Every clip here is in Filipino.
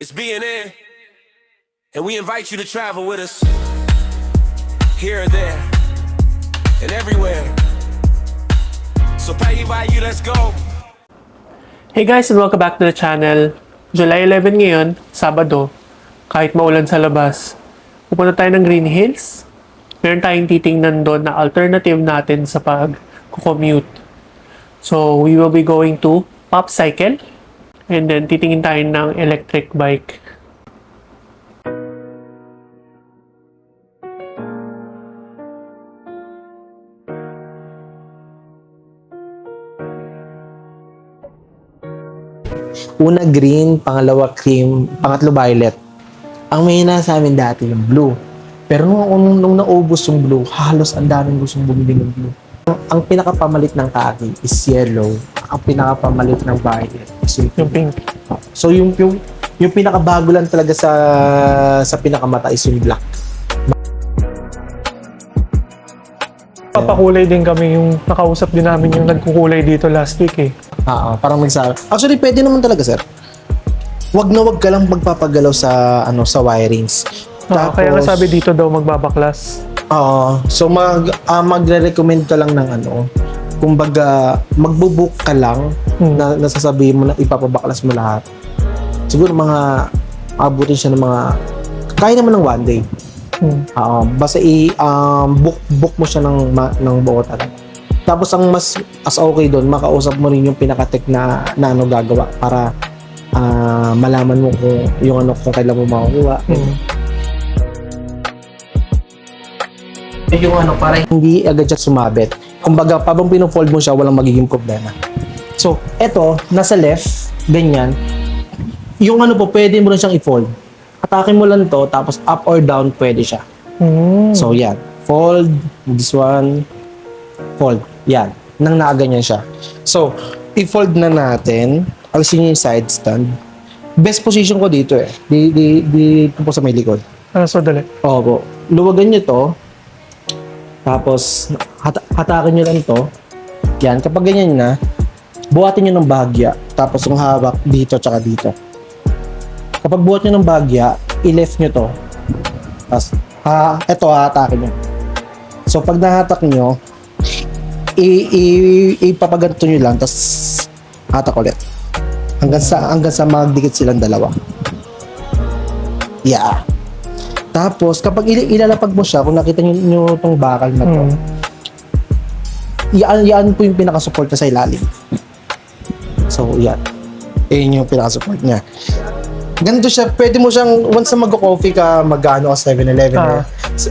It's BNN, and we invite you to travel with us here or there and everywhere. So pay you, let's go. Hey guys, and welcome back to the channel. July 11 ngayon, Sabado. Kahit maulan sa labas, pupunta tayo ng Green Hills. Meron tayong titingnan doon na alternative natin sa pag-commute. So, we will be going to Pop Cycle. And then, titingin tayo ng electric bike. Una green, pangalawa cream, pangatlo violet. Ang mahina sa amin dati yung blue. Pero nung naubos yung blue, halos ang daming gustong bumili ng blue. Ang pinakapamalit ng khaki is yellow. Ang pinakapamalit ng violet is Yung pink. So yung pinakabago lang talaga sa pinakamata is yung black. Papakulay din kami, yung nakausap din namin yung nagkukulay dito last week eh. Parang nagsabi. Actually, pwede naman talaga, sir. Wag na wag ka lang magpapagalaw sa wirings. Kaya nga sabi dito daw magbabaklas. So magre-recommend ka lang ng kumbaga magbo-book ka lang na nasasabihin mo na ipapabaklas mo lahat. Siguro abutin siya ng kaya naman ng one day. Basta book mo siya ng buo talaga. Tapos ang mas okay doon, makausap mo rin yung pinaka-tech na gagawa para malaman mo kung kailan mo makukuha. Yung para hindi agad siya sumabit. Kumbaga, pabang pino-fold mo siya, walang magiging problema. So, eto, nasa left, ganyan. Yung pwede mo rin siyang i-fold. Atake mo lang to, tapos up or down, pwede siya. So, yan. Fold, this one, fold. Yan. Nang nakaganyan siya. So, i-fold na natin. Alisin yung side stand. Best position ko dito eh. Dito po sa may likod. So, dali. Opo. Luwagan nyo to. Tapos, hatakin nyo lang to. Yan. Kapag ganyan na, buhatin nyo ng bahagya. Tapos, yung hawak dito tsaka dito. Kapag buhat nyo ng bahagya, i-left nyo to. Tapos, eto, hatakin nyo. So, pag nahatak nyo, ipapaganto nyo lang. Tapos, hatak ulit. Hanggang sa magdikit silang dalawa. Yeah. Tapos, kapag ilalapag mo siya, kung nakita nyo itong bakal na to, yan po yung pinaka-support na sa ilalim. So, yan. Yan yung pinaka-support niya. Ganito siya, pwede mo siyang, once na mag-coffee ka, mag-ano ka 7-Eleven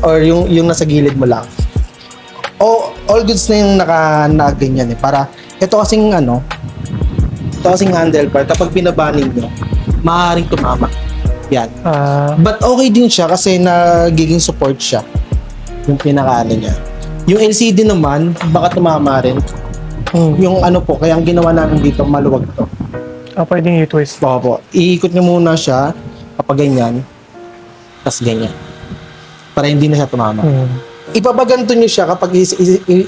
or yung nasa gilid mo lang. All goods na yung nakaganyan eh. Para, ito kasing handlebar, kapag pinabanin nyo, maaaring tumama. Yan. But okay din siya kasi nagiging support siya. Yung pinaka niya. Yung LCD naman, baka tumama rin. Yung kaya ang ginawa namin dito, maluwag to. Pwedeng i-twist. Opo. Iikot nyo muna siya kapag ganyan. Tapos ganyan. Para hindi na siya tumama. Ipapaganto nyo siya kapag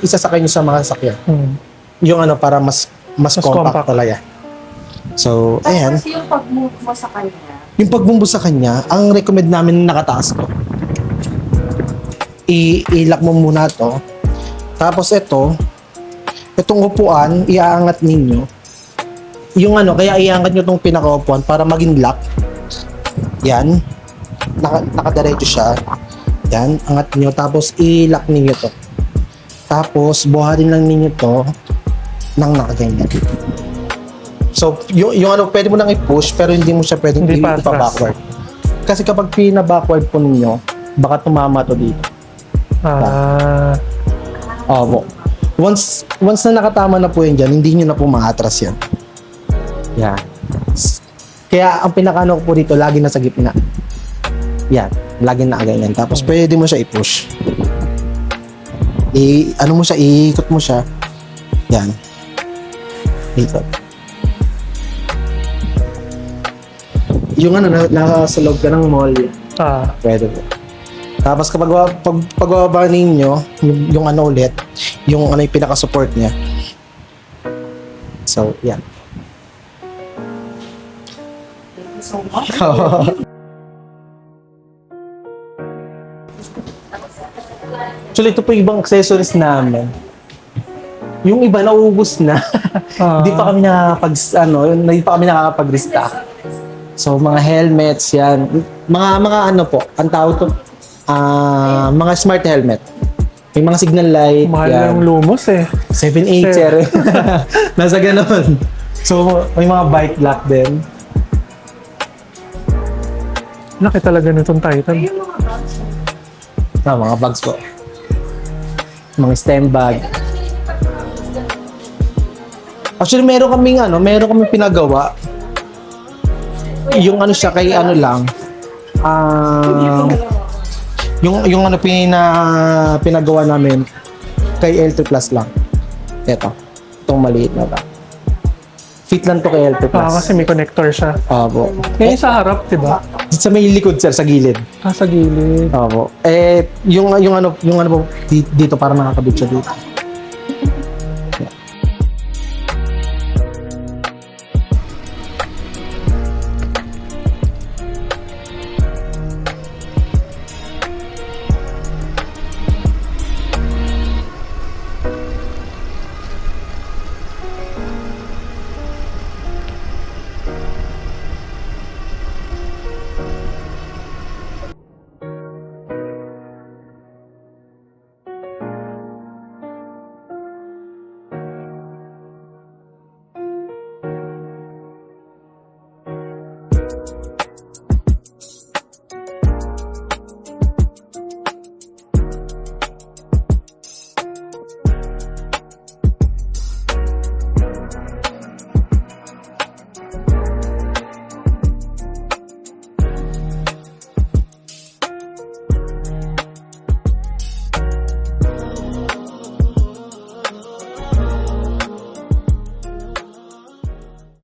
isasakay nyo sa mga sasakyan. Yung para mas compact talaga. So, ayan. Tapos yung pag-move mo sa kanya, Yung pagbumbo sa kanya, ang recommend namin nakataas ko. I-lock mo muna to. Tapos itong upuan, iaangat ninyo. Yung kaya iangat nyo itong pinaka-upuan para maging lock. Yan. Nakadiretso siya. Yan, angat nyo. Tapos i-lock ninyo to. Tapos buhatin lang ninyo to nang nakaganyan. So, yung pwede mo nang i-push pero hindi mo siya pwedeng ipa-backward. Kasi kapag pina-backward po ninyo, baka tumama to dito. Opo. Once na nakatama na po yan dyan, hindi nyo na po ma-atras yan. Yeah. Kaya ang pinaka-ano ko po dito, lagi na sa gitna. Yan. Lagi na ganyan. Tapos pwede mo siya i-push. Iikot mo siya. Yan. Ikot. Yung nasa loob ka ng mall, pwede po. Tapos kapag pagbaba ninyo, yung ulit, yung yung pinaka-support niya. So, yan. so Actually, ito po ibang accessories namin. Yung iba nauubos na. Hindi pa kami hindi pa kami nakakapag-restock. So, mga helmets yan. Mga ano po, ang tawag to, mga smart helmet. May mga signal light. Mahal yan. ng lumos eh. 7.8 sir. Nasa ganon. So, may mga bike lock din. Laki talaga nitong Titan. Mga bags po. Mga stem bag. Actually, meron kaming pinagawa. Yung ano siya, kay ano lang. Yung ano pinagawa namin kay L3 Plus lang. Itong maliit na lang. Fit lang to kay L3 Plus. Kasi may connector siya. Opo. Ngayon sa harap, di ba? Sa may likod sir, sa gilid. Sa gilid. Opo. Yung ano po dito para nakakabit siya dito.